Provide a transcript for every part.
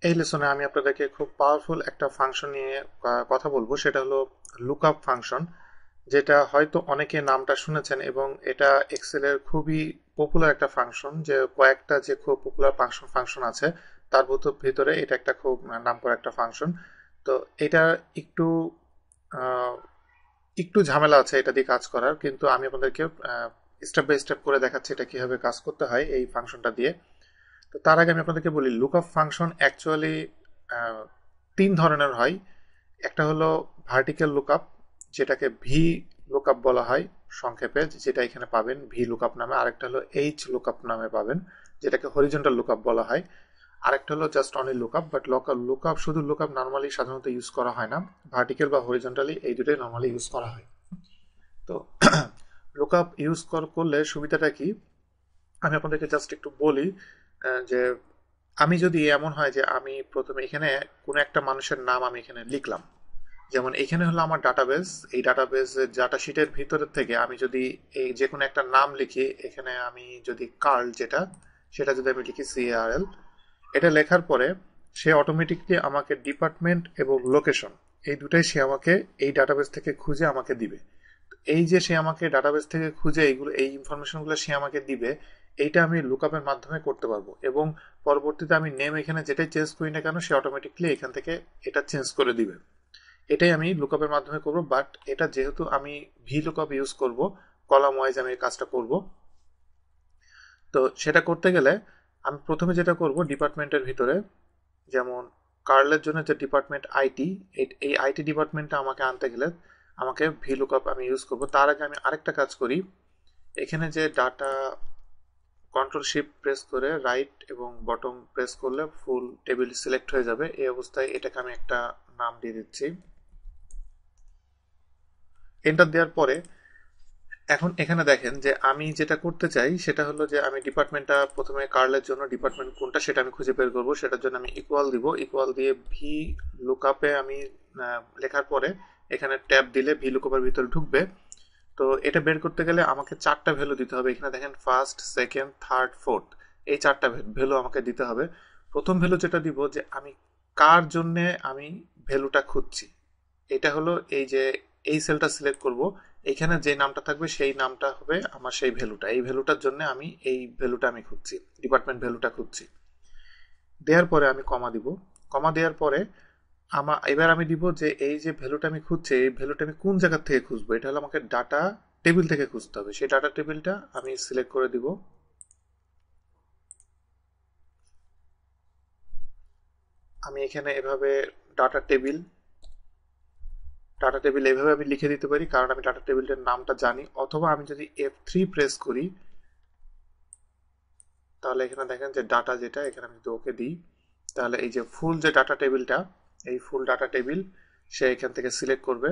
এই লেসনে আমি আপনাদেরকে খুব পাওয়ারফুল একটা ফাংশন নিয়ে কথা বলবো, সেটা হলো লুকআপ ফাংশন। যেটা হয়তো অনেকে নামটা শুনেছেন, এবং এটা এক্সেলের খুবই পপুলার একটা ফাংশন। যে কয়েকটা যে খুব পপুলার ফাংশন আছে তার ভিতরে এটা একটা খুব নামকরা একটা ফাংশন। তো এটা একটু আহ, একটু ঝামেলা আছে এটা দিয়ে কাজ করার, কিন্তু আমি আপনাদেরকে স্টেপ বাই স্টেপ করে দেখাচ্ছি এটা কিভাবে কাজ করতে হয় এই ফাংশনটা দিয়ে। তো তার আগে আমি আপনাদেরকে বলি, লুকআপ ফাংশন অ্যাকচুয়ালি তিন ধরনের হয়। একটা হলো ভার্টিক্যাল লুকআপ, যেটাকে ভি লুকআপ বলা হয় সংক্ষেপে, যেটা এখানে পাবেন ভি লুকআপ নামে। আরেকটা হলো এইচ লুকআপ নামে পাবেন, যেটাকে হরিজন্টাল লুকআপ বলা হয়। আরেকটা হলো just only lookup, but lookup শুধু লুকআপ নর্মালি সাধারণত ইউজ করা হয় না। ভার্টিক্যাল বা হরিজন্টালি এই দুটোই নর্মালি ইউজ করা হয়। তো লুকআপ ইউজ করলে সুবিধাটা কি, আমি আপনাদেরকে জাস্ট একটু বলি। যে আমি যদি এমন হয় যে আমি প্রথমে এখানে কোনো একটা মানুষের নাম আমি এখানে লিখলাম, যেমন এখানে হলো আমার ডাটাবেস। এই ডাটাবেস ডাটা শিটের ভিতরের থেকে আমি যদি এই যে কোনো একটা নাম লিখি, এখানে আমি যদি কার্ল সেটা যদি আমি লিখি CARL, এটা লেখার পরে সে অটোমেটিকলি আমাকে ডিপার্টমেন্ট এবং লোকেশন এই দুটাই সে আমাকে এই ডাটাবেস থেকে খুঁজে আমাকে দিবে। এই যে সে আমাকে ডাটাবেস থেকে খুঁজে এই ইনফরমেশনগুলো সে আমাকে দিবে, এইটা আমি লুকআপের মাধ্যমে করতে পারবো। এবং পরবর্তীতে আমি নেম এখানে যেটাই চেঞ্জ করি না কেন, সে অটোমেটিকলি এখান থেকে এটা চেঞ্জ করে দিবে। এটাই আমি লুকআপের মাধ্যমে করব, বাট এটা যেহেতু আমি ভি লুকআপ ইউজ করব, কলাম ওয়াইজ আমি এই কাজটা করব। তো সেটা করতে গেলে আমি প্রথমে যেটা করব, ডিপার্টমেন্টের ভিতরে যেমন কার্লের জন্য যে ডিপার্টমেন্ট আইটি, এই আইটি ডিপার্টমেন্টটা আমাকে আনতে গেলে আমাকে ভি লুকআপ আমি ইউজ করব। তার আগে আমি আরেকটা কাজ করি, এখানে যে ডাটা কন্ট্রোল শিফট প্রেস করে রাইট এবং বটম প্রেস করলে ফুল টেবিল সিলেক্ট হয়ে যাবে। এই অবস্থায় এটাকে আমি একটা নাম দিয়ে দিচ্ছি। এন্টার দেওয়ার পরে এখন এখানে দেখেন যে আমি যেটা করতে চাই সেটা হলো যে আমি ডিপার্টমেন্টটা প্রথমে কার্লের জন্য ডিপার্টমেন্ট কোনটা সেটা আমি খুঁজে বের করবো। সেটার জন্য আমি ইকুয়াল দিব, ইকুয়াল দিয়ে ভি লুকআপে আমি লেখার পরে এখানে ট্যাব দিলে ভি লুকআপের ভিতরে ঢুকবে। তো এটা বের করতে গেলে আমাকে চারটা ভ্যালু দিতে হবে। এখানে দেখেন ফার্স্ট, সেকেন্ড, থার্ড, ফোর্থ, এই চারটা ভ্যালু আমাকে দিতে হবে। প্রথম ভ্যালু যেটা দিব, যে আমি কার জন্য আমি ভ্যালুটা খুঁজছি, এটা হলো এই যে এই সেলটা সিলেক্ট করব, এখানে যে নামটা থাকবে সেই নামটা হবে আমার সেই ভ্যালুটা। এই ভ্যালুটার জন্য আমি এই ভ্যালুটা আমি খুঁজছি, ডিপার্টমেন্ট ভ্যালুটা খুঁজছি। দেওয়ার পরে আমি কমা দিব। কমা দেওয়ার পরে এবার আমি দিব যে এই যে ভ্যালুটা আমি খুঁজছি, এই ভ্যালুটা আমি কোন জায়গা থেকে খুঁজবো। এটা হলো আমাকে ডাটা টেবিল থেকে খুঁজতে হবে। সেই ডাটা টেবিলটা আমি সিলেক্ট করে দিব। আমি এখানে এভাবে ডাটা টেবিল ডাটা টেবিল এভাবে আমি লিখে দিতে পারি, কারণ আমি ডাটা টেবিলটার নামটা জানি। অথবা আমি যদি F3 প্রেস করি, তাহলে এখানে দেখেন যে ডাটা যেটা এখানে আমি যদি ওকে দিই, তাহলে এই যে ফুল যে ডাটা টেবিলটা, এই ফুল ডাটা টেবিল সে এখান থেকে সিলেক্ট করবে।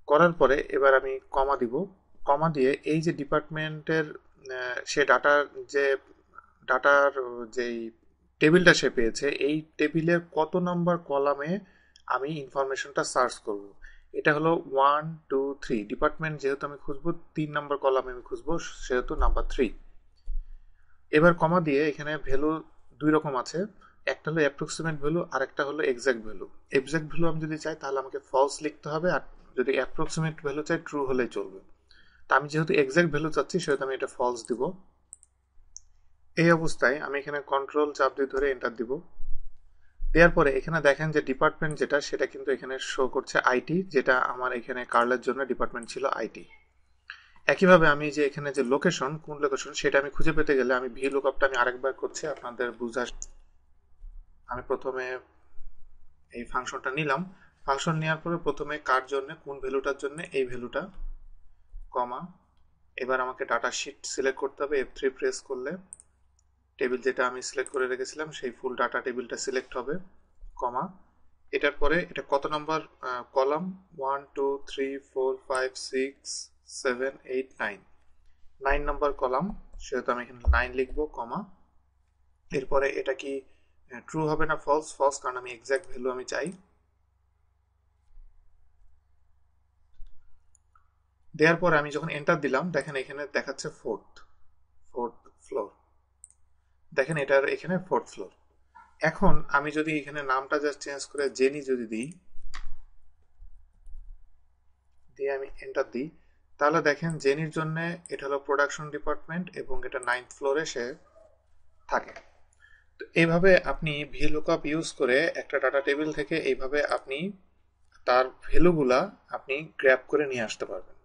করার পরে এবার আমি কমা দিব। কমা দিয়ে এই যে ডিপার্টমেন্টের সে যে ডাটার যেই টেবিলটা সে পেয়েছে, এই টেবিলের কত নাম্বার কলামে আমি ইনফরমেশনটা সার্চ করব। এটা হলো 1 2 3, ডিপার্টমেন্ট যেহেতু আমি খুঁজবো 3 নাম্বার কলামে আমি খুঁজবো, সেহেতু নাম্বার 3। এবার কমা দিয়ে এখানে ভ্যালু দুই রকম আছে, একটা হলো অ্যাপ্রক্সিমেট ভ্যালু আর একটা হলো এক্সাক্ট ভ্যালু। এক্সাক্ট ভ্যালু আমি যদি চাই তাহলে আমাকে ফলস লিখতে হবে, আর যদি অ্যাপ্রক্সিমেট ভ্যালু চাই ট্রু হলেই চলবে। তা আমি যেহেতু এক্সাক্ট ভ্যালু চাচ্ছি সেহেতু আমি এটা ফলস দিব। এই অবস্থায় আমি এখানে কন্ট্রোল চাপ দিয়ে ধরে এন্টার দিব। দেওয়ার পরে এখানে দেখেন যে ডিপার্টমেন্ট যেটা সেটা কিন্তু এখানে শো করছে আইটি, যেটা আমার এখানে কার্লের জন্য ডিপার্টমেন্ট ছিল আইটি। একইভাবে আমি যে এখানে যে লোকেশন, কোন লোকেশন সেটা আমি খুঁজে পেতে গেলে আমি ভি লুকআপটা আমি আরেকবার করছি আপনাদের বুঝার। আমি প্রথমে এই ফাংশনটা নিলাম। ফাংশন নেওয়ার পরে প্রথমে কার জন্য, কোন ভ্যালুটার জন্য এই ভ্যালুটা, কমা। এবার আমাকে ডাটা শিট সিলেক্ট করতে হবে। F3 প্রেস করলে টেবিল যেটা আমি সিলেক্ট করে রেখেছিলাম সেই ফুল ডাটা টেবিলটা সিলেক্ট হবে, কমা। এটার পরে এটা কত নম্বর কলাম, 1 2 3 4 5 6 7 8 9, 9 নম্বর কলাম, সেহেতু আমি এখানে 9 লিখবো, কমা। এরপরে এটা কি ট্রু হবে না ফলস? ফলস, কারণ আমি এক্সাক্ট ভ্যালু আমি চাই। দেওয়ার পরে আমি যখন এন্টার দিলাম, দেখেন এখানে দেখাচ্ছে ফোর্থ ফ্লোর। দেখেন এটার এখানে ফোর্থ ফ্লোর। এখন আমি যদি এখানে নামটা জাস্ট চেঞ্জ করে জেনি যদি দিই, দিয়ে আমি এন্টার দিই, তাহলে দেখেন জেনির জন্য এটা হলো প্রোডাকশন ডিপার্টমেন্ট এবং এটা 9th ফ্লোরে সে থাকে। তো এইভাবে আপনি ভিলুকআপ ইউজ করে একটা ডাটা টেবিল থেকে এইভাবে আপনি তার ভ্যালুগুলা আপনি গ্র্যাব করে নিয়ে আসতে পারবেন।